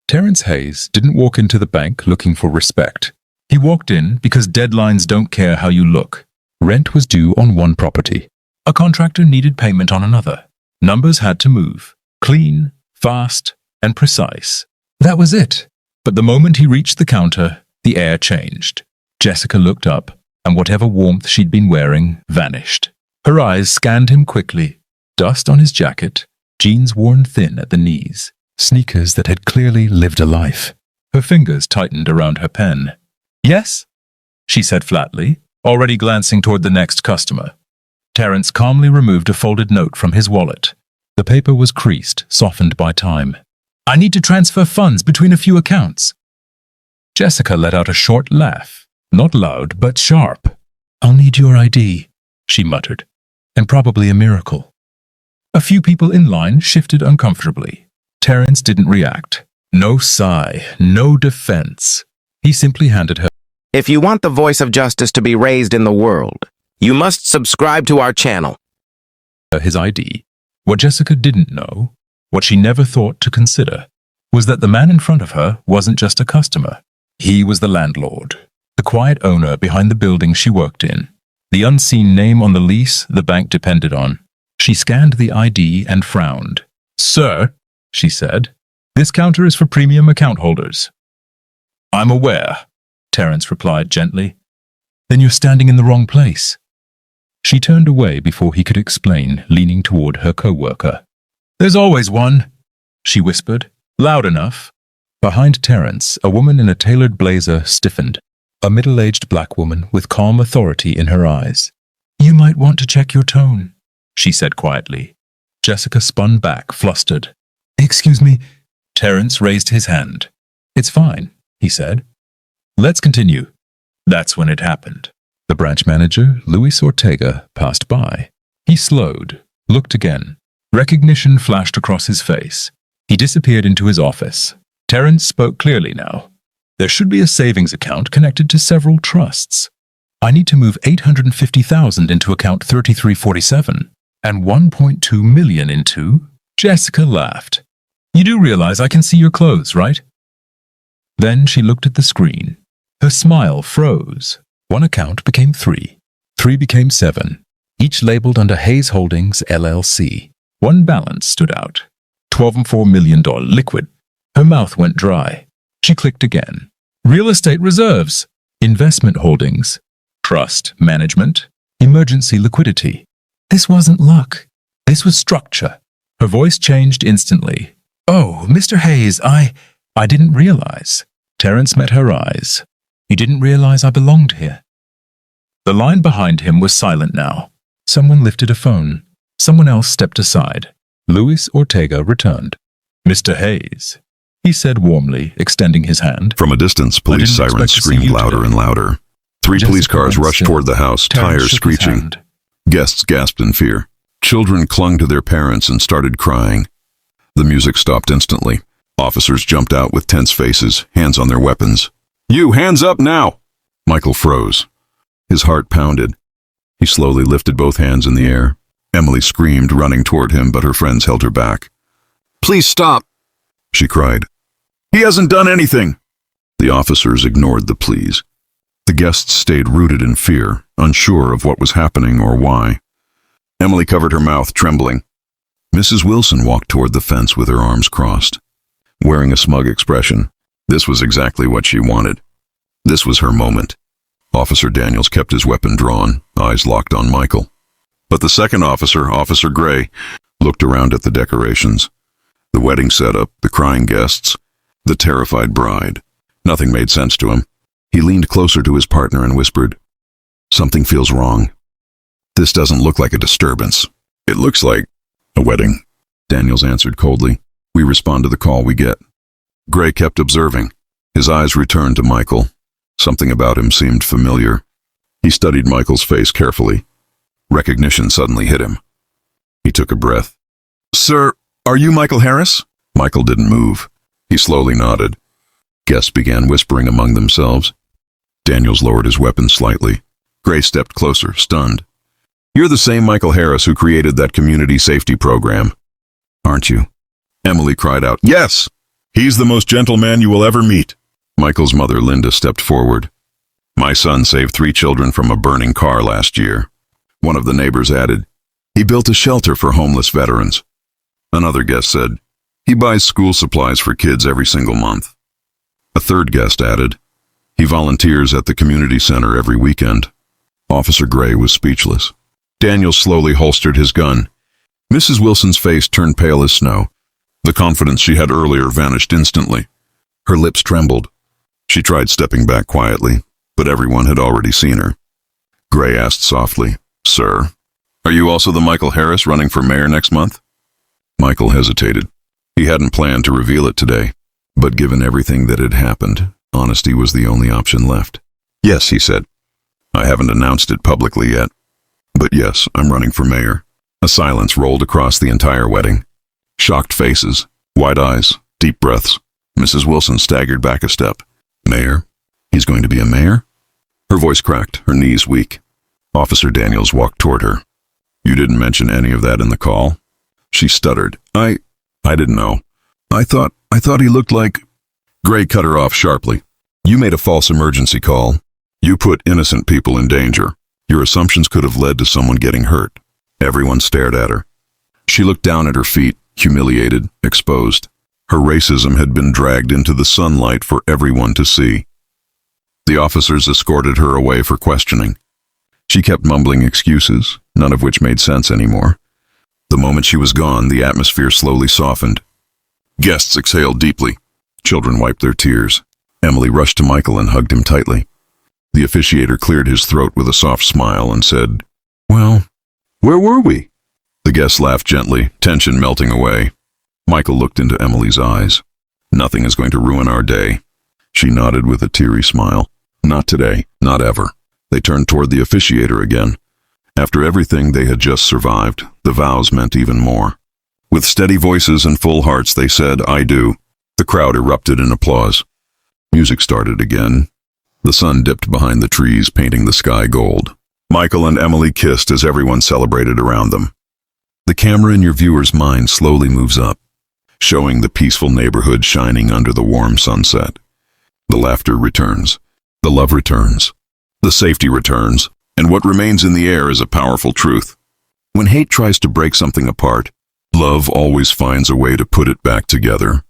Terrence Hayes didn't walk into the bank looking for respect. He walked in because deadlines don't care how you look. Rent was due on one property. A contractor needed payment on another. Numbers had to move. Clean, fast, and precise. That was it. But the moment he reached the counter, the air changed. Jessica looked up, and whatever warmth she'd been wearing vanished. Her eyes scanned him quickly. Dust on his jacket, jeans worn thin at the knees, sneakers that had clearly lived a life. Her fingers tightened around her pen. "Yes?" she said flatly, already glancing toward the next customer. Terrence calmly removed a folded note from his wallet. The paper was creased, softened by time. "I need to transfer funds between a few accounts." Jessica let out a short laugh, not loud but sharp. "I'll need your ID," she muttered, "and probably a miracle." A few people in line shifted uncomfortably. Terrence didn't react. No sigh, no defense. He simply handed her If you want the voice of justice to be raised in the world, you must subscribe to our channel. His ID. What Jessica didn't know, what she never thought to consider, was that the man in front of her wasn't just a customer. He was the landlord, the quiet owner behind the building she worked in, the unseen name on the lease the bank depended on. She scanned the ID and frowned. "Sir," she said, "this counter is for premium account holders." "I'm aware," Terrence replied gently. "Then you're standing in the wrong place." She turned away before he could explain, leaning toward her co-worker. "There's always one," she whispered, loud enough. Behind Terrence, a woman in a tailored blazer stiffened, a middle-aged black woman with calm authority in her eyes. "You might want to check your tone," she said quietly. Jessica spun back, flustered. "Excuse me." Terrence raised his hand. "It's fine," he said. "Let's continue." That's when it happened. The branch manager, Luis Ortega, passed by. He slowed, looked again. Recognition flashed across his face. He disappeared into his office. Terrence spoke clearly now. "There should be a savings account connected to several trusts. I need to move $850,000 into account 3347 and $1.2 million into..." Jessica laughed. "You do realize I can see your clothes, right?" Then she looked at the screen. Her smile froze. One account became 3. 3 became 7, each labeled under Hayes Holdings, LLC. One balance stood out. $12.4 million liquid. Her mouth went dry. She clicked again. Real estate reserves. Investment holdings. Trust management. Emergency liquidity. This wasn't luck. This was structure. Her voice changed instantly. "Oh, Mr. Hayes, I didn't realize." Terrence met her eyes. "You didn't realize I belonged here?" The line behind him was silent now. Someone lifted a phone. Someone else stepped aside. Luis Ortega returned. "Mr. Hayes," he said warmly, extending his hand. From a distance, police sirens screamed louder and louder. 3 police cars rushed toward the house, tires screeching. Guests gasped in fear. Children clung to their parents and started crying. The music stopped instantly. Officers jumped out with tense faces, hands on their weapons. "You, hands up now!" Michael froze. His heart pounded. He slowly lifted both hands in the air. Emily screamed, running toward him, but her friends held her back. "Please stop," she cried. "He hasn't done anything." The officers ignored the pleas. The guests stayed rooted in fear, unsure of what was happening or why. Emily covered her mouth, trembling. Mrs. Wilson walked toward the fence with her arms crossed, wearing a smug expression. This was exactly what she wanted. This was her moment. Officer Daniels kept his weapon drawn, eyes locked on Michael. But the second officer, Officer Gray, looked around at the decorations. The wedding setup, the crying guests, the terrified bride. Nothing made sense to him. He leaned closer to his partner and whispered, "Something feels wrong. This doesn't look like a disturbance. It looks like a wedding." Daniels answered coldly, "We respond to the call we get." Gray kept observing. His eyes returned to Michael. Something about him seemed familiar. He studied Michael's face carefully. Recognition suddenly hit him. He took a breath. "Sir, are you Michael Harris?" Michael didn't move. He slowly nodded. Guests began whispering among themselves. Daniels lowered his weapon slightly. Gray stepped closer, stunned. "You're the same Michael Harris who created that community safety program, aren't you?" Emily cried out, "Yes!" He's the most gentle man you will ever meet. Michael's mother, Linda, stepped forward. My son saved 3 children from a burning car last year. One of the neighbors added, he built a shelter for homeless veterans. Another guest said, he buys school supplies for kids every single month. A third guest added, he volunteers at the community center every weekend. Officer Gray was speechless. Daniel slowly holstered his gun. Mrs. Wilson's face turned pale as snow. The confidence she had earlier vanished instantly. Her lips trembled. She tried stepping back quietly, but everyone had already seen her. Gray asked softly, Sir, are you also the Michael Harris running for mayor next month? Michael hesitated. He hadn't planned to reveal it today, but given everything that had happened, honesty was the only option left. Yes, he said. I haven't announced it publicly yet, but yes, I'm running for mayor. A silence rolled across the entire wedding. Shocked faces, wide eyes, deep breaths. Mrs. Wilson staggered back a step. Mayor? He's going to be a mayor? Her voice cracked, her knees weak. Officer Daniels walked toward her. You didn't mention any of that in the call? She stuttered. I didn't know. I thought he looked like... Gray cut her off sharply. You made a false emergency call. You put innocent people in danger. Your assumptions could have led to someone getting hurt. Everyone stared at her. She looked down at her feet, humiliated, exposed. Her racism had been dragged into the sunlight for everyone to see. The officers escorted her away for questioning. She kept mumbling excuses, none of which made sense anymore. The moment she was gone, the atmosphere slowly softened. Guests exhaled deeply. Children wiped their tears. Emily rushed to Michael and hugged him tightly. The officiator cleared his throat with a soft smile and said, Well, where were we? The guests laughed gently, tension melting away. Michael looked into Emily's eyes. Nothing is going to ruin our day. She nodded with a teary smile. Not today, not ever. They turned toward the officiator again. After everything they had just survived, the vows meant even more. With steady voices and full hearts they said, I do. The crowd erupted in applause. Music started again. The sun dipped behind the trees, painting the sky gold. Michael and Emily kissed as everyone celebrated around them. The camera in your viewer's mind slowly moves up, showing the peaceful neighborhood shining under the warm sunset. The laughter returns. The love returns. The safety returns. And what remains in the air is a powerful truth. When hate tries to break something apart, love always finds a way to put it back together.